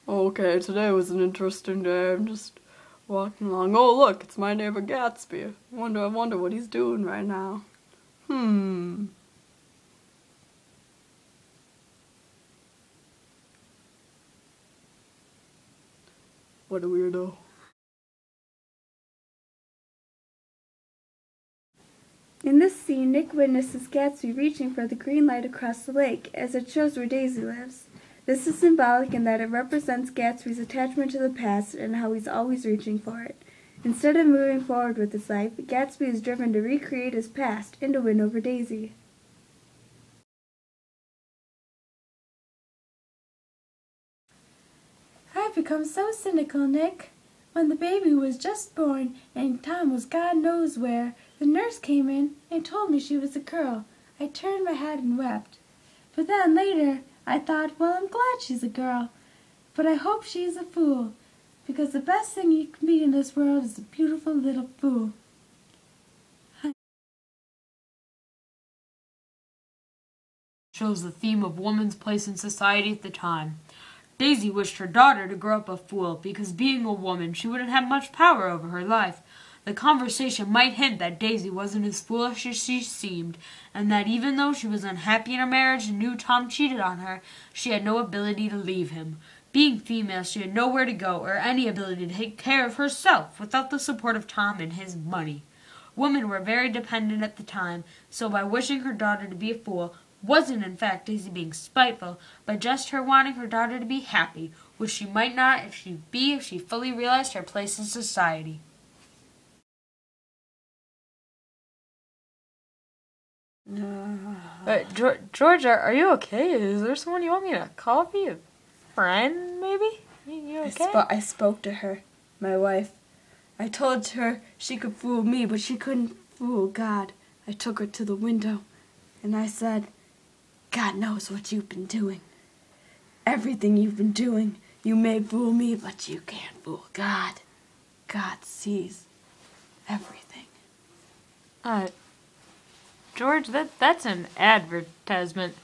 Okay, today was an interesting day. I'm just walking along. Oh, look, it's my neighbor Gatsby. I wonder what he's doing right now. What a weirdo. In this scene, Nick witnesses Gatsby reaching for the green light across the lake, as it shows where Daisy lives. This is symbolic in that it represents Gatsby's attachment to the past and how he's always reaching for it. Instead of moving forward with his life, Gatsby is driven to recreate his past and to win over Daisy. I've become so cynical, Nick. When the baby was just born and Tom was God knows where, the nurse came in and told me she was a girl. I turned my head and wept. But then later I thought, well, I'm glad she's a girl. But I hope she's a fool, because the best thing you can be in this world is a beautiful little fool. Shows the theme of woman's place in society at the time. Daisy wished her daughter to grow up a fool because being a woman she wouldn't have much power over her life. The conversation might hint that Daisy wasn't as foolish as she seemed, and that even though she was unhappy in her marriage and knew Tom cheated on her, she had no ability to leave him. Being female, she had nowhere to go or any ability to take care of herself without the support of Tom and his money. Women were very dependent at the time, so by wishing her daughter to be a fool, wasn't in fact Daisy being spiteful, but just her wanting her daughter to be happy, which she might not if she fully realized her place in society. George, are you okay? Is there someone you want me to call for you? A friend, maybe? You okay? I spoke to her, my wife. I told her she could fool me, but she couldn't fool God. I took her to the window, and I said, God knows what you've been doing. Everything you've been doing. You may fool me, but you can't fool God. God sees everything. George, that's an advertisement.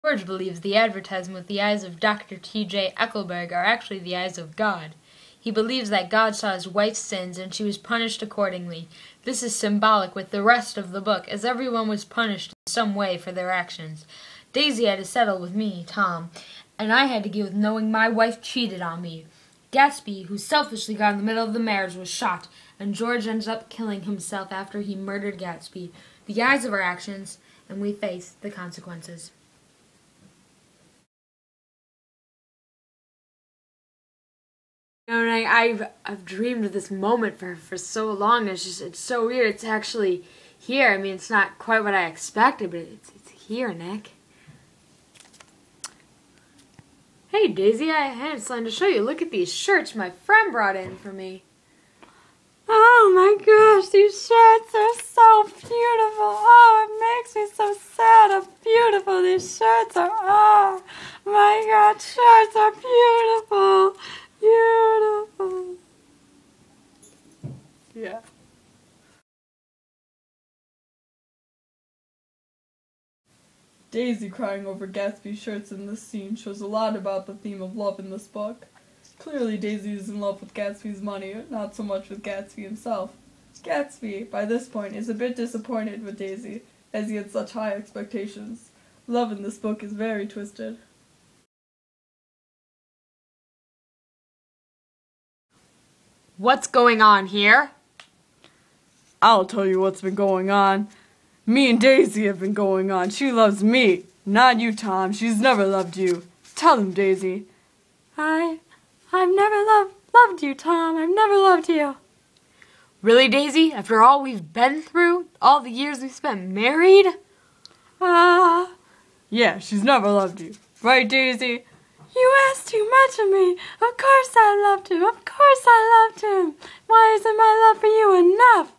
George believes the advertisement with the eyes of Dr. T.J. Eckelberg are actually the eyes of God. He believes that God saw his wife's sins and she was punished accordingly. This is symbolic with the rest of the book, as everyone was punished in some way for their actions. Daisy had to settle with me, Tom, and I had to deal with knowing my wife cheated on me. Gatsby, who selfishly got in the middle of the marriage, was shot, and George ends up killing himself after he murdered Gatsby. The eyes of our actions, and we face the consequences. I've dreamed of this moment for so long. It's so weird. It's actually here. I mean, it's not quite what I expected, but it's here, Nick. Hey, Daisy, I had something to show you. Look at these shirts my friend brought in for me. Oh my gosh, these shirts are so beautiful. Oh, it makes me so sad how beautiful these shirts are. Oh my God, shirts are beautiful. Beautiful. Yeah. Daisy crying over Gatsby's shirts in this scene shows a lot about the theme of love in this book. Clearly Daisy is in love with Gatsby's money, not so much with Gatsby himself. Gatsby, by this point, is a bit disappointed with Daisy, as he had such high expectations. Love in this book is very twisted. What's going on here? I'll tell you what's been going on. Me and Daisy have been going on. She loves me, not you, Tom. She's never loved you. Tell him, Daisy. I've never loved you, Tom. I've never loved you. Really, Daisy? After all we've been through? All the years we've spent married? Yeah, she's never loved you. Right, Daisy? You ask too much of me. Of course I loved him. Of course I loved him. Why isn't my love for you enough?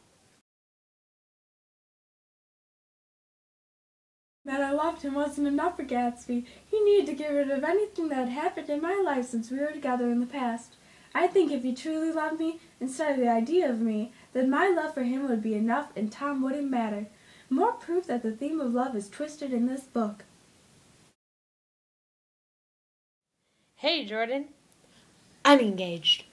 That I loved him wasn't enough for Gatsby. He needed to get rid of anything that had happened in my life since we were together in the past. I think if he truly loved me, instead of the idea of me, then my love for him would be enough and Tom wouldn't matter. More proof that the theme of love is twisted in this book. Hey, Jordan. I'm engaged.